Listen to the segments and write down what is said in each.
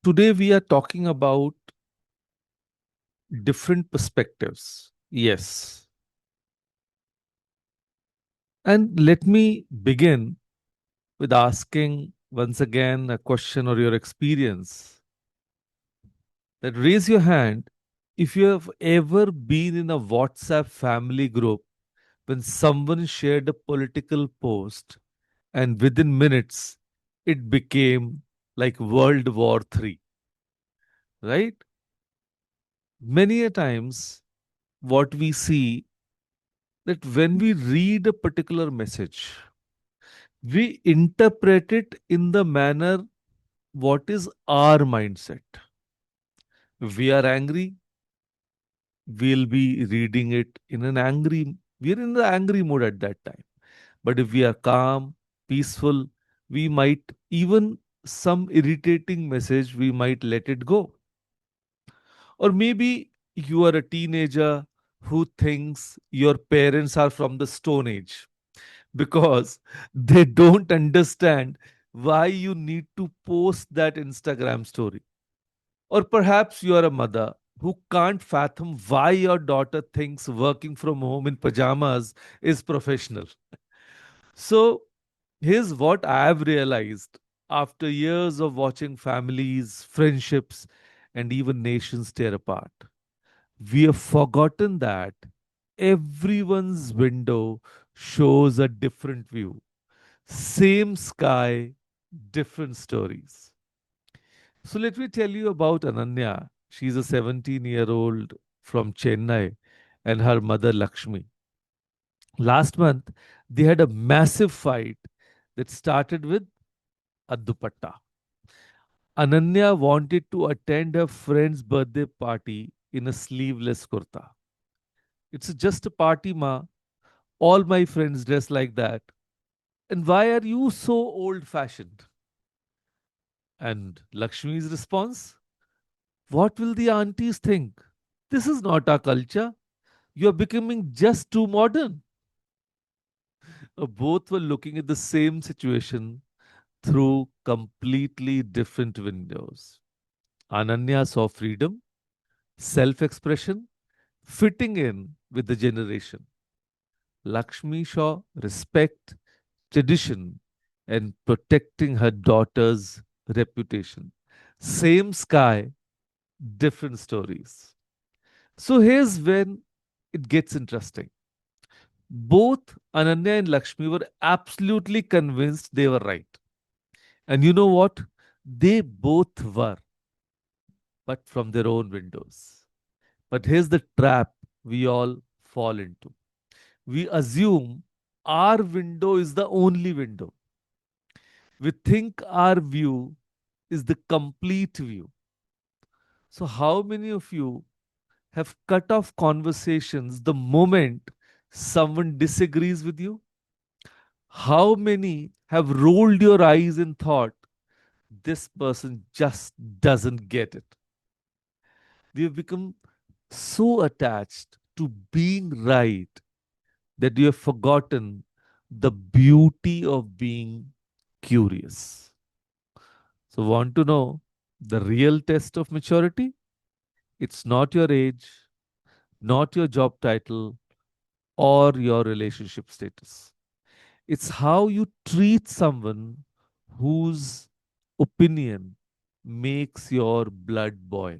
Today we are talking about different perspectives. Yes. And let me begin with asking once again a question or your experience. That raise your hand if you have ever been in a WhatsApp family group when someone shared a political post and within minutes it became like World War III, right? Many a times what we see that when we read a particular message, we interpret it in the manner what is our mindset. If we are angry, we'll be reading it in an angry, we're in the angry mood at that time. But if we are calm, peaceful, we might even some irritating message, we might let it go. Or maybe you are a teenager who thinks your parents are from the Stone Age because they don't understand why you need to post that Instagram story. Or perhaps you are a mother who can't fathom why your daughter thinks working from home in pajamas is professional. So, here's what I have realized after years of watching families, friendships, and even nations tear apart. We have forgotten that everyone's window shows a different view. Same sky, different stories. So let me tell you about Ananya. She's a 17-year-old from Chennai and her mother Lakshmi. Last month, they had a massive fight that started with a dupatta. Ananya wanted to attend her friend's birthday party in a sleeveless kurta. It's just a party, ma. All my friends dress like that. And why are you so old fashioned? And Lakshmi's response, what will the aunties think? This is not our culture. You are becoming just too modern. Both were looking at the same situation through completely different windows. Ananya saw freedom, self expression, fitting in with the generation. Lakshmi saw respect, tradition, and protecting her daughter's reputation. Same sky, different stories. So here's when it gets interesting. Both Ananya and Lakshmi were absolutely convinced they were right. And you know what? They both were, but from their own windows. But here's the trap we all fall into. We assume our window is the only window. We think our view is the complete view. So, how many of you have cut off conversations the moment someone disagrees with you? How many have rolled your eyes and thought, this person just doesn't get it? We have become so attached to being right that you have forgotten the beauty of being curious. So, want to know the real test of maturity? It's not your age, not your job title, or your relationship status. It's how you treat someone whose opinion makes your blood boil.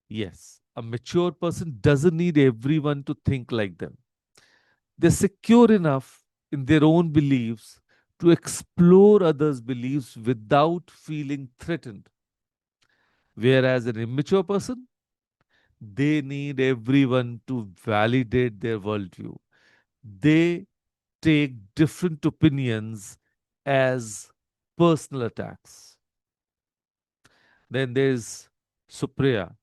Yes, a mature person doesn't need everyone to think like them. They're secure enough in their own beliefs to explore others' beliefs without feeling threatened. Whereas an immature person, they need everyone to validate their worldview. They take different opinions as personal attacks. Then there's Supriya,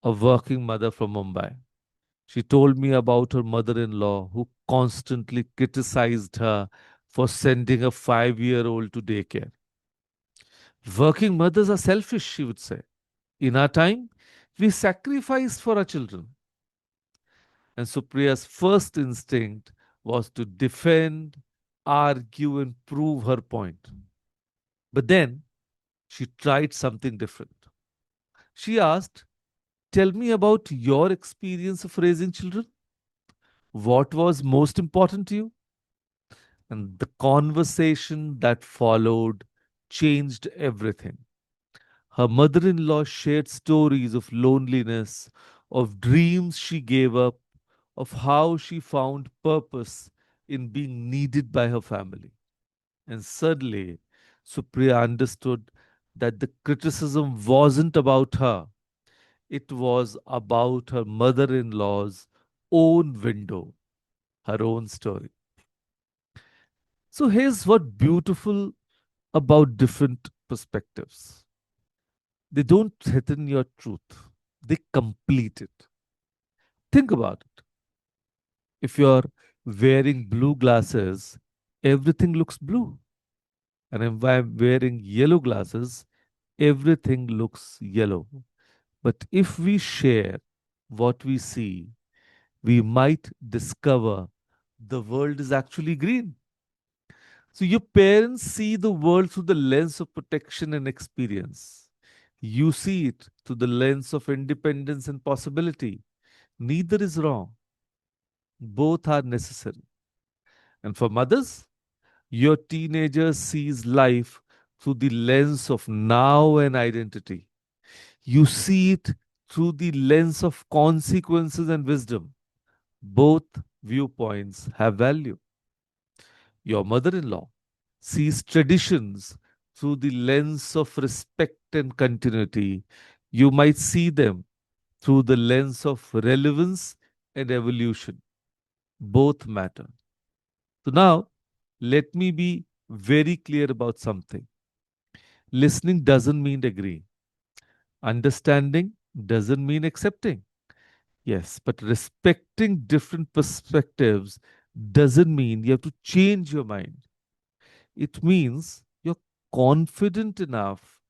a working mother from Mumbai. She told me about her mother in law who constantly criticized her for sending a 5 year old to daycare. Working mothers are selfish, she would say. In our time, we sacrificed for our children. And Supriya's first instinct was to defend, argue, and prove her point. But then She tried something different. She asked, "Tell me about your experience of raising children. What was most important to you?" And the conversation that followed changed everything. Her mother in law shared stories of loneliness, of dreams she gave up, of how she found purpose in being needed by her family. And suddenly, Supriya understood that the criticism wasn't about her, it was about her mother in law's own window, her own story. So, here's what beautiful about different perspectives: they don't threaten your truth, they complete it. Think about it. If you're wearing blue glasses, everything looks blue. And if I'm wearing yellow glasses, everything looks yellow. But if we share what we see, we might discover the world is actually green. So your parents see the world through the lens of protection and experience. You see it through the lens of independence and possibility. Neither is wrong, both are necessary. And for mothers, your teenager sees life through the lens of now and identity. You see it through the lens of consequences and wisdom. Both viewpoints have value. Your mother in law sees traditions through the lens of respect and continuity. You might see them through the lens of relevance and evolution. Both matter. So now, let me be very clear about something. Listening doesn't mean agreeing, understanding doesn't mean accepting. Yes, but respecting different perspectives doesn't mean you have to change your mind. It means you're confident enough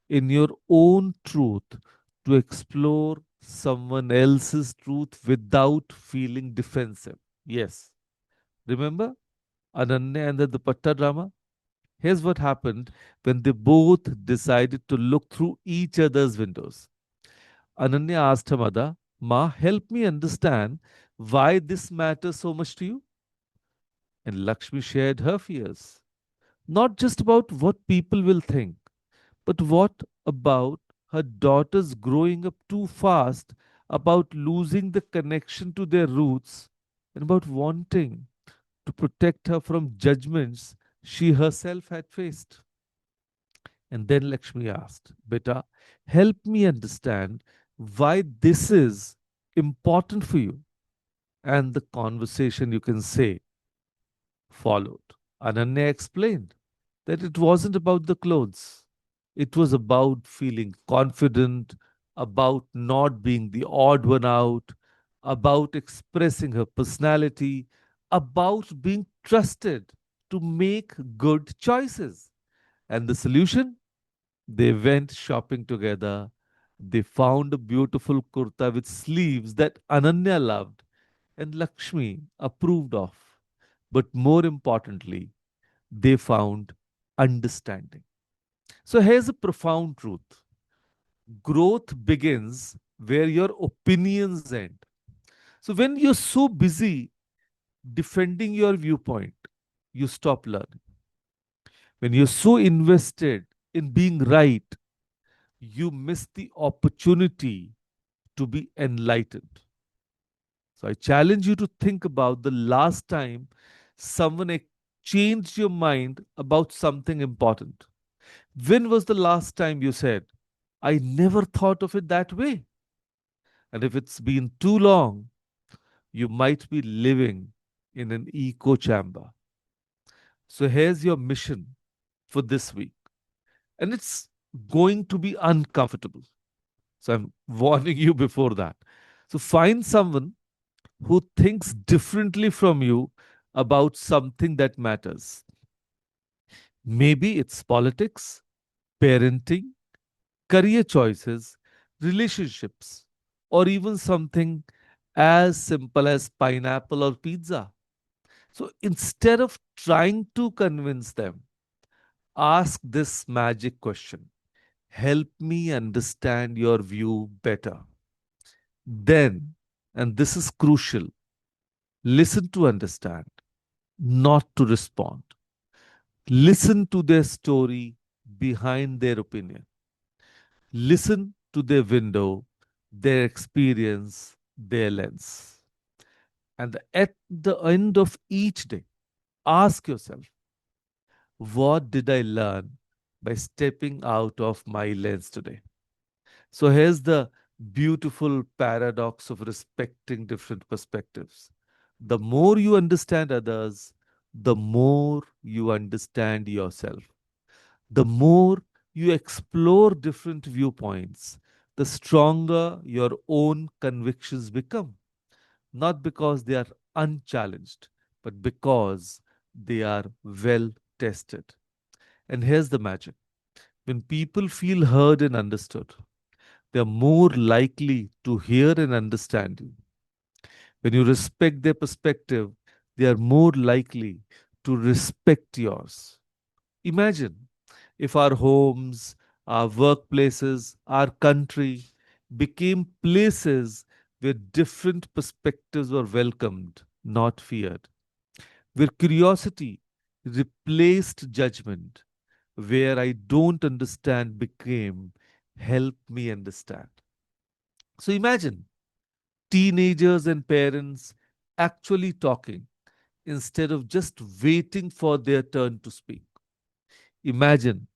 in your own truth to explore someone else's truth without feeling defensive. Yes. Remember Ananya and the Dupatta drama? Here's what happened when they both decided to look through each other's windows. Ananya asked her mother, "Ma, help me understand why this matters so much to you." And Lakshmi shared her fears, not just about what people will think, but what about her daughters growing up too fast, about losing the connection to their roots, and about wanting to protect her from judgments she herself had faced. And then Lakshmi asked, "Beta, help me understand why this is important for you." And the conversation, you can say, followed. Ananya explained that it wasn't about the clothes, it was about feeling confident, about not being the odd one out, about expressing her personality, about being trusted to make good choices. And the solution? They went shopping together. They found a beautiful kurta with sleeves that Ananya loved and Lakshmi approved of. But more importantly, they found understanding. So here's a profound truth: growth begins where your opinions end. So when you're so busy defending your viewpoint, you stop learning. When you're so invested in being right, you miss the opportunity to be enlightened. So I challenge you to think about the last time someone changed your mind about something important. When was the last time you said, "I never thought of it that way"? And if it's been too long, you might be living in an echo chamber. So here's your mission for this week. And it's going to be uncomfortable. So I'm warning you before that. So find someone who thinks differently from you about something that matters. Maybe it's politics, parenting, career choices, relationships, or even something as simple as pineapple or pizza. So instead of trying to convince them, ask this magic question: Help me understand your view better. Then, and this is crucial, listen to understand, not to respond. Listen to their story behind their opinion. Listen to their window, their experience, their lens. And at the end of each day, ask yourself, what did I learn by stepping out of my lens today? So here's the beautiful paradox of respecting different perspectives. The more you understand others, the more you understand yourself. The more you explore different viewpoints, the stronger your own convictions become. Not because they are unchallenged, but because they are well tested. And here's the magic: when people feel heard and understood, they are more likely to hear and understand you. When you respect their perspective, they are more likely to respect yours. Imagine if our homes, our workplaces, our country became places where different perspectives were welcomed, not feared, where curiosity replaced judgment, where I don't understand became help me understand. So imagine teenagers and parents actually talking instead of just waiting for their turn to speak. Imagine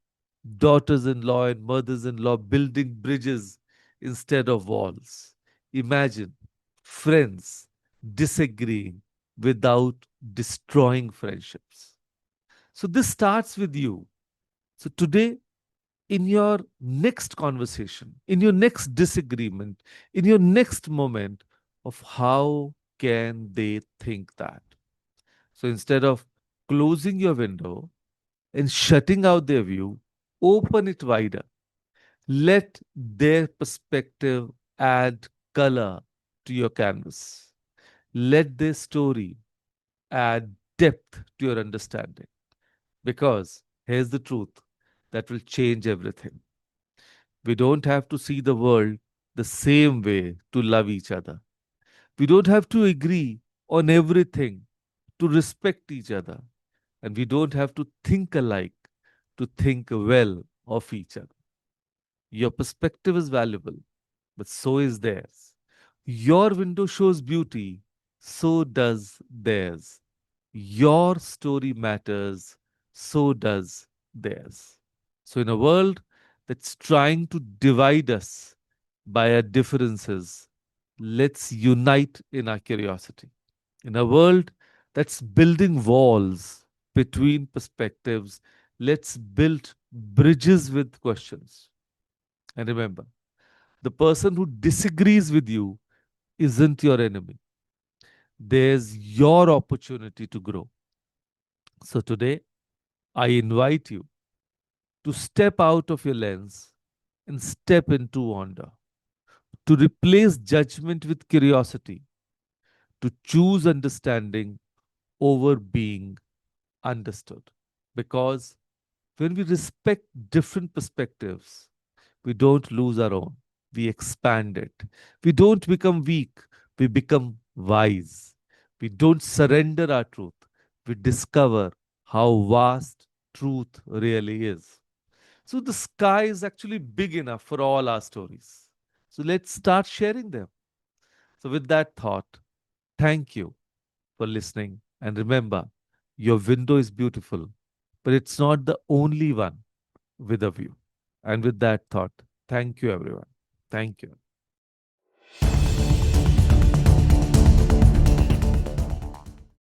daughters in law and mothers in law building bridges instead of walls. Imagine friends disagreeing without destroying friendships. So, this starts with you. So, today, in your next conversation, in your next disagreement, in your next moment of how can they think that? So, instead of closing your window and shutting out their view, open it wider. Let their perspective add color to your canvas. Let their story add depth to your understanding. Because here's the truth that will change everything. We don't have to see the world the same way to love each other. We don't have to agree on everything to respect each other. And we don't have to think alike to think well of each other. Your perspective is valuable, but so is theirs. Your window shows beauty, so does theirs. Your story matters, so does theirs. So, in a world that's trying to divide us by our differences, let's unite in our curiosity. In a world that's building walls between perspectives, let's build bridges with questions. And remember, the person who disagrees with you isn't your enemy. There's your opportunity to grow. So today, I invite you to step out of your lens and step into wonder, to replace judgment with curiosity, to choose understanding over being understood. Because when we respect different perspectives, we don't lose our own, we expand it. We don't become weak, we become wise. We don't surrender our truth, we discover how vast truth really is. So the sky is actually big enough for all our stories. So let's start sharing them. So, with that thought, thank you for listening. And remember, your window is beautiful, but it's not the only one with a view. And with that thought, thank you, everyone. Thank you.